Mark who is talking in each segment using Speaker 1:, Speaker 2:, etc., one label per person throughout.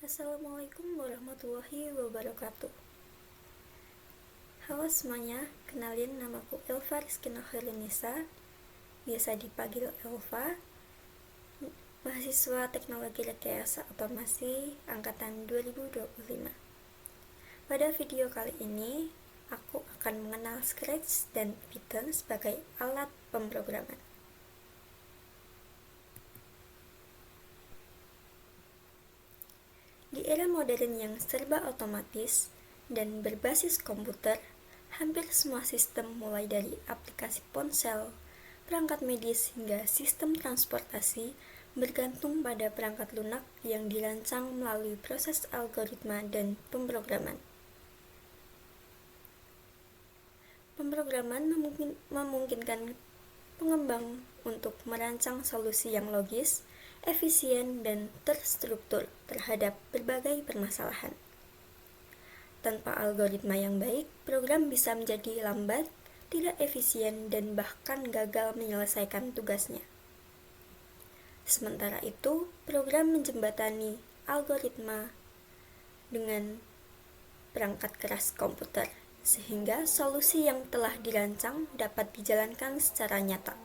Speaker 1: Assalamualaikum warahmatullahi wabarakatuh. Halo semuanya, kenalin namaku Elva Rizkina Khairunisa, biasa dipanggil Elva, mahasiswa Teknologi Rekayasa Otomasi Angkatan 2025. Pada video kali ini, aku akan mengenal Scratch dan Python sebagai alat pemrograman. Di era modern yang serba otomatis dan berbasis komputer, hampir semua sistem mulai dari aplikasi ponsel, perangkat medis hingga sistem transportasi bergantung pada perangkat lunak yang dirancang melalui proses algoritma dan pemrograman. Pemrograman memungkinkan pengembang untuk merancang solusi yang logis, efisien, dan terstruktur terhadap berbagai permasalahan. Tanpa algoritma yang baik, program bisa menjadi lambat, tidak efisien, dan bahkan gagal menyelesaikan tugasnya. Sementara itu, program menjembatani algoritma dengan perangkat keras komputer, sehingga solusi yang telah dirancang dapat dijalankan secara nyata.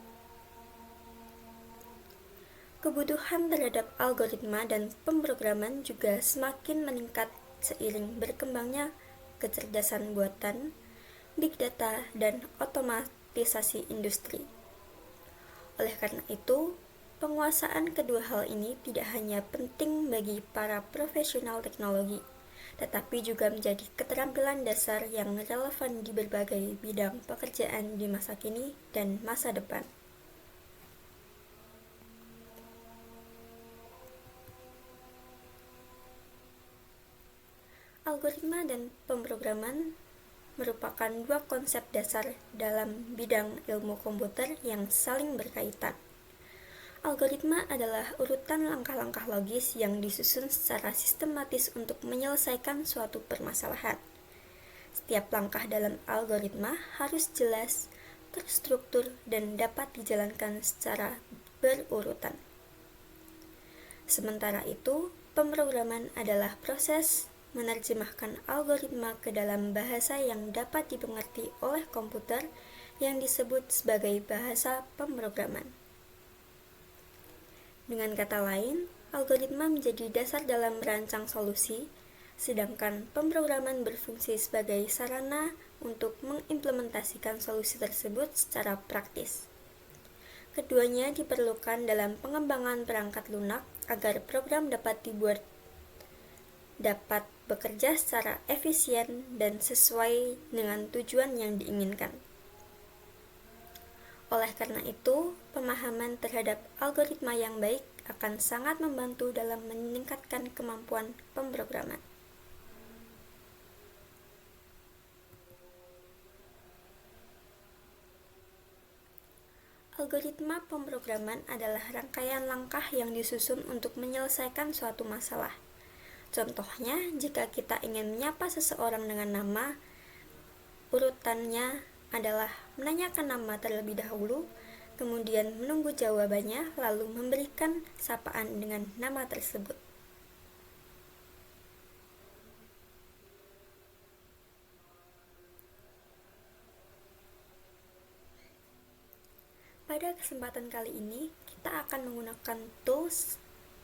Speaker 1: Kebutuhan terhadap algoritma dan pemrograman juga semakin meningkat seiring berkembangnya kecerdasan buatan, big data, dan otomatisasi industri. Oleh karena itu, penguasaan kedua hal ini tidak hanya penting bagi para profesional teknologi, tetapi juga menjadi keterampilan dasar yang relevan di berbagai bidang pekerjaan di masa kini dan masa depan. Algoritma dan pemrograman merupakan dua konsep dasar dalam bidang ilmu komputer yang saling berkaitan. Algoritma adalah urutan langkah-langkah logis yang disusun secara sistematis untuk menyelesaikan suatu permasalahan. Setiap langkah dalam algoritma harus jelas, terstruktur, dan dapat dijalankan secara berurutan. Sementara itu, pemrograman adalah proses menerjemahkan algoritma ke dalam bahasa yang dapat dimengerti oleh komputer yang disebut sebagai bahasa pemrograman. Dengan kata lain, algoritma menjadi dasar dalam merancang solusi, sedangkan pemrograman berfungsi sebagai sarana untuk mengimplementasikan solusi tersebut secara praktis. Keduanya diperlukan dalam pengembangan perangkat lunak agar program dapat bekerja secara efisien dan sesuai dengan tujuan yang diinginkan. Oleh karena itu, pemahaman terhadap algoritma yang baik akan sangat membantu dalam meningkatkan kemampuan pemrograman. Algoritma pemrograman adalah rangkaian langkah yang disusun untuk menyelesaikan suatu masalah. Contohnya, jika kita ingin menyapa seseorang dengan nama, urutannya adalah menanyakan nama terlebih dahulu, kemudian menunggu jawabannya, lalu memberikan sapaan dengan nama tersebut. Pada kesempatan kali ini, kita akan menggunakan tools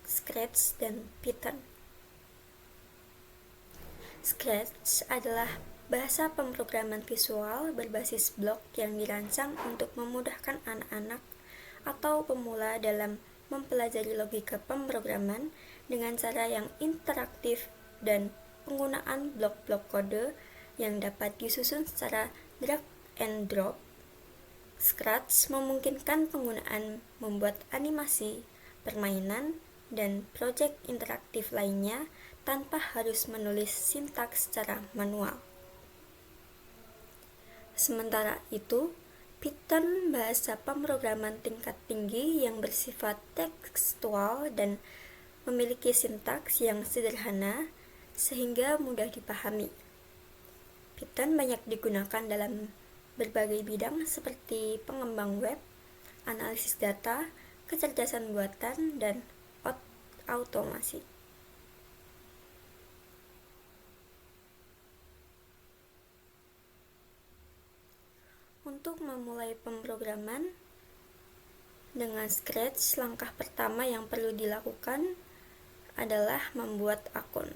Speaker 1: Scratch dan Python. Scratch adalah bahasa pemrograman visual berbasis blok yang dirancang untuk memudahkan anak-anak atau pemula dalam mempelajari logika pemrograman dengan cara yang interaktif dan penggunaan blok-blok kode yang dapat disusun secara drag and drop. Scratch memungkinkan penggunaan membuat animasi, permainan, dan proyek interaktif lainnya tanpa harus menulis sintaks secara manual. Sementara itu, Python bahasa pemrograman tingkat tinggi yang bersifat tekstual dan memiliki sintaks yang sederhana sehingga mudah dipahami. Python banyak digunakan dalam berbagai bidang seperti pengembang web, analisis data, kecerdasan buatan, dan otomasi. Untuk memulai pemrograman dengan Scratch, langkah pertama yang perlu dilakukan adalah membuat akun.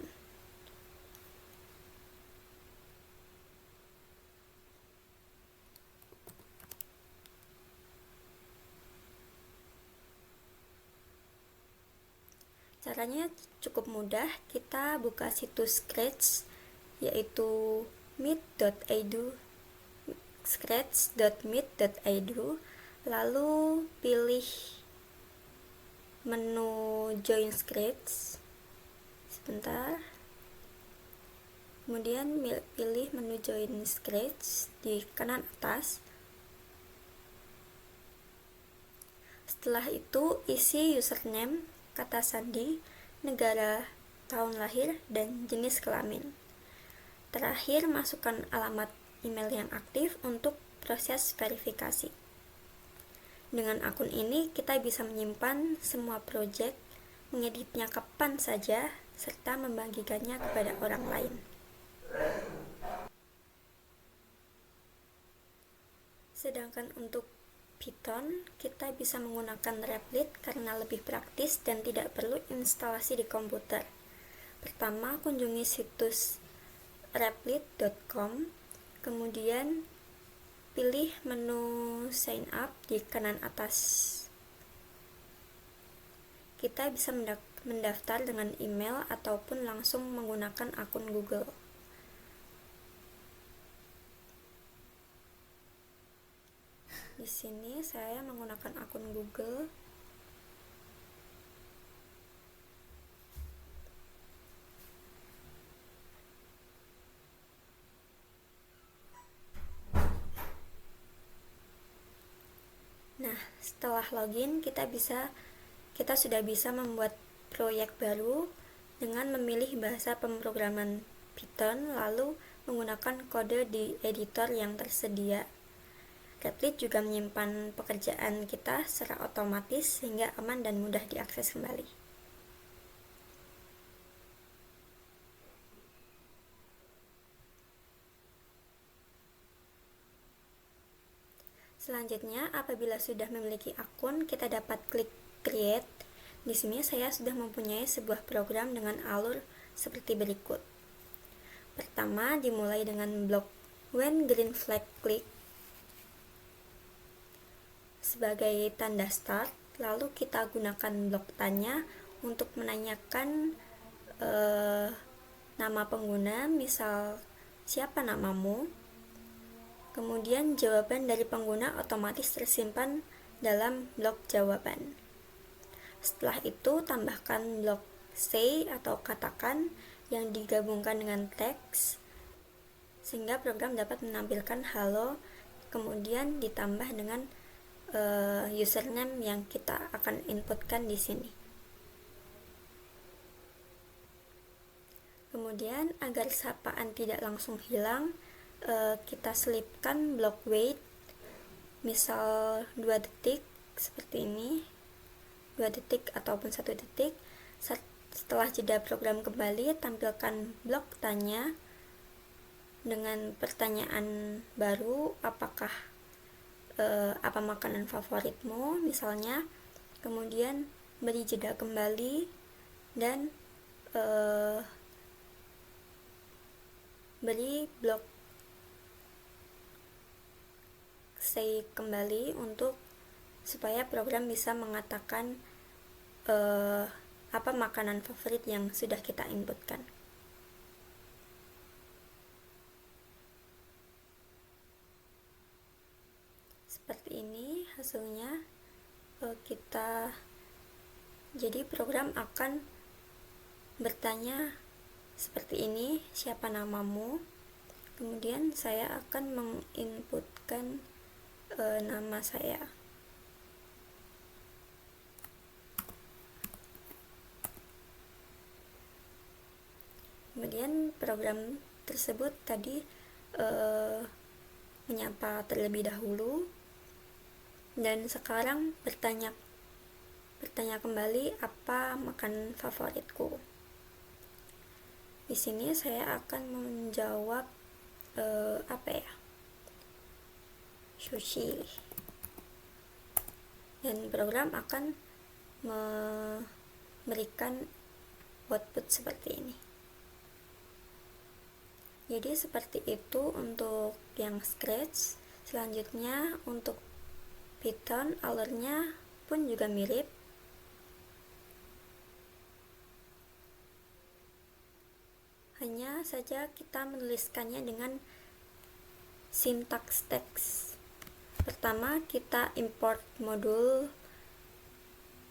Speaker 1: Caranya cukup mudah, kita buka situs Scratch yaitu meet.edu, scratch.meet.edu, lalu pilih menu Join Scratch, sebentar, kemudian pilih menu Join Scratch di kanan atas. Setelah itu isi username, kata sandi, negara, tahun lahir, dan jenis kelamin. Terakhir, masukkan alamat email yang aktif untuk proses verifikasi. Dengan akun ini, kita bisa menyimpan semua proyek, mengeditnya kapan saja, serta membagikannya kepada orang lain. Sedangkan untuk Python, kita bisa menggunakan Replit karena lebih praktis dan tidak perlu instalasi di komputer. Pertama, kunjungi situs replit.com, kemudian pilih menu sign up di kanan atas. Kita bisa mendaftar dengan email ataupun langsung menggunakan akun Google. Di sini saya menggunakan akun Google. Nah, setelah login kita sudah bisa membuat proyek baru dengan memilih bahasa pemrograman Python lalu menggunakan kode di editor yang tersedia. Replit juga menyimpan pekerjaan kita secara otomatis sehingga aman dan mudah diakses kembali. Selanjutnya, apabila sudah memiliki akun, kita dapat klik Create. Di sini saya sudah mempunyai sebuah program dengan alur seperti berikut. Pertama, dimulai dengan blok When Green Flag Click sebagai tanda start, lalu kita gunakan blok tanya untuk menanyakan nama pengguna, misal siapa namamu. Kemudian jawaban dari pengguna otomatis tersimpan dalam blok jawaban. Setelah itu tambahkan blok say atau katakan yang digabungkan dengan teks sehingga program dapat menampilkan halo, kemudian ditambah dengan username yang kita akan inputkan di sini. Kemudian agar sapaan tidak langsung hilang, kita selipkan blok wait, misal 2 detik seperti ini, 2 detik ataupun 1 detik. Setelah jeda program kembali, tampilkan blok tanya dengan pertanyaan baru, apa makanan favoritmu misalnya, kemudian beri jeda kembali dan beri blok say kembali supaya program bisa mengatakan apa makanan favorit yang sudah kita inputkan. Seperti ini hasilnya. Jadi program akan bertanya seperti ini, siapa namamu, kemudian saya akan menginputkan nama saya. Kemudian program tersebut tadi menyapa terlebih dahulu dan sekarang bertanya kembali apa makanan favoritku. Di sini saya akan menjawab sushi, dan program akan memberikan output seperti ini. Jadi seperti itu untuk yang Scratch. Selanjutnya untuk Python, alurnya pun juga mirip. Hanya saja kita menuliskannya dengan sintaks teks. Pertama kita import modul,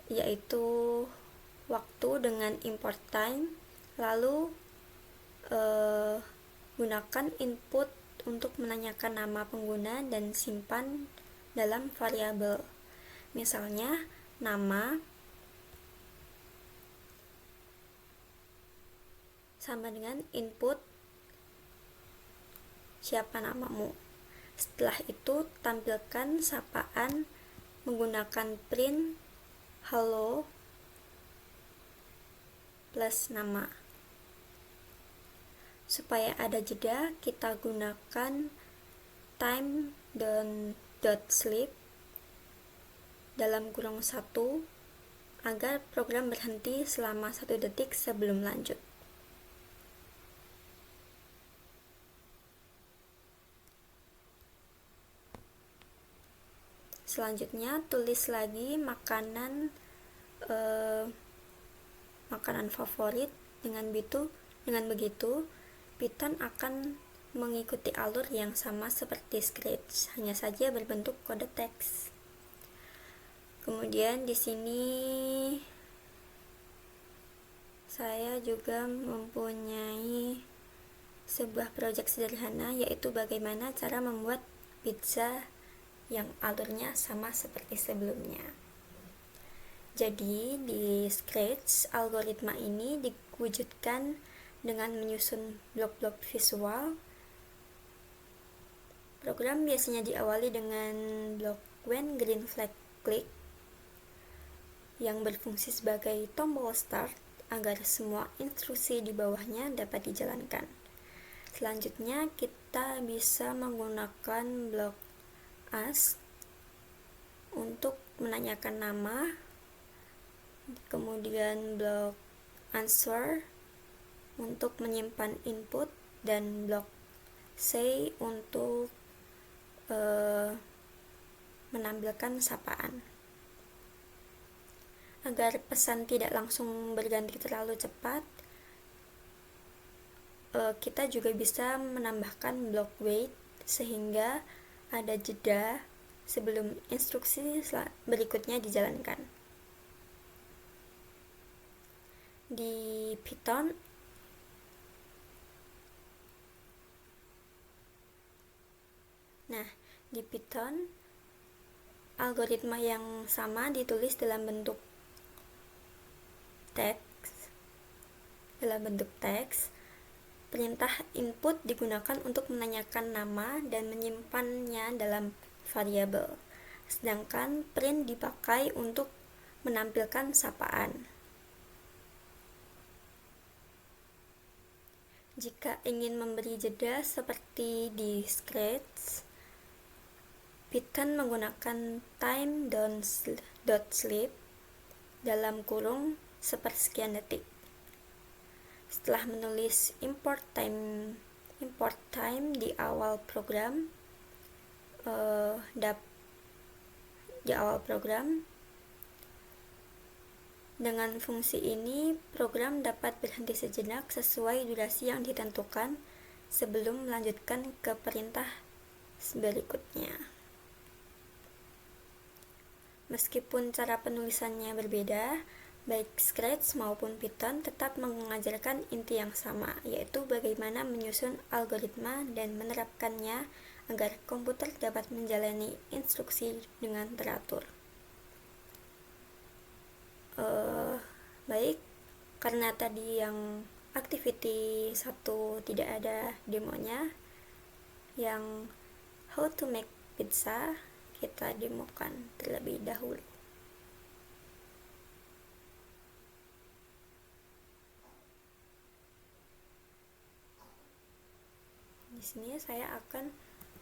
Speaker 1: yaitu waktu dengan import time, lalu gunakan input untuk menanyakan nama pengguna dan simpan dalam variabel. Misalnya nama sama dengan input siapa namamu. Setelah itu tampilkan sapaan menggunakan print halo plus nama. Supaya ada jeda, kita gunakan time dan dot sleep dalam kurung 1 agar program berhenti selama 1 detik sebelum lanjut. Selanjutnya tulis lagi makanan favorit. Dengan begitu Python akan mengikuti alur yang sama seperti Scratch, hanya saja berbentuk kode teks. Kemudian di sini saya juga mempunyai sebuah proyek sederhana, yaitu bagaimana cara membuat pizza yang alurnya sama seperti sebelumnya. Jadi di Scratch, algoritma ini diwujudkan dengan menyusun blok-blok visual. Program biasanya diawali dengan blok when green flag click yang berfungsi sebagai tombol start agar semua instruksi di bawahnya dapat dijalankan. Selanjutnya kita bisa menggunakan blok ask untuk menanyakan nama, kemudian blok answer untuk menyimpan input, dan blok say untuk menampilkan sapaan. Agar pesan tidak langsung berganti terlalu cepat, kita juga bisa menambahkan blok wait sehingga ada jeda sebelum instruksi berikutnya dijalankan. Di Python algoritma yang sama ditulis dalam bentuk teks. Perintah input digunakan untuk menanyakan nama dan menyimpannya dalam variabel, sedangkan print dipakai untuk menampilkan sapaan. Jika ingin memberi jeda seperti di Scratch, Python menggunakan time dot sleep dalam kurung sepersekian detik. Setelah menulis import time di awal program, dengan fungsi ini program dapat berhenti sejenak sesuai durasi yang ditentukan sebelum melanjutkan ke perintah berikutnya. Meskipun cara penulisannya berbeda, baik Scratch maupun Python tetap mengajarkan inti yang sama, yaitu bagaimana menyusun algoritma dan menerapkannya agar komputer dapat menjalani instruksi dengan teratur. Baik, karena tadi yang activity 1 tidak ada demonya, yang how to make pizza kita demokan terlebih dahulu. Di sini saya akan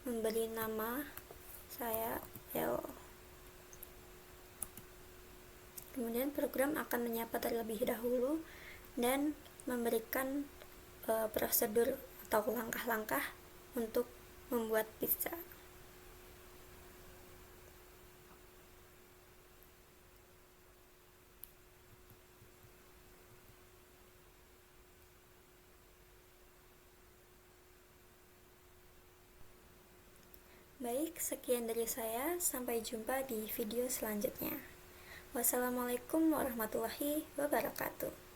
Speaker 1: memberi nama saya L. Kemudian program akan menyapa terlebih dahulu dan memberikan prosedur atau langkah-langkah untuk membuat pizza. Baik, sekian dari saya. Sampai jumpa di video selanjutnya. Wassalamualaikum warahmatullahi wabarakatuh.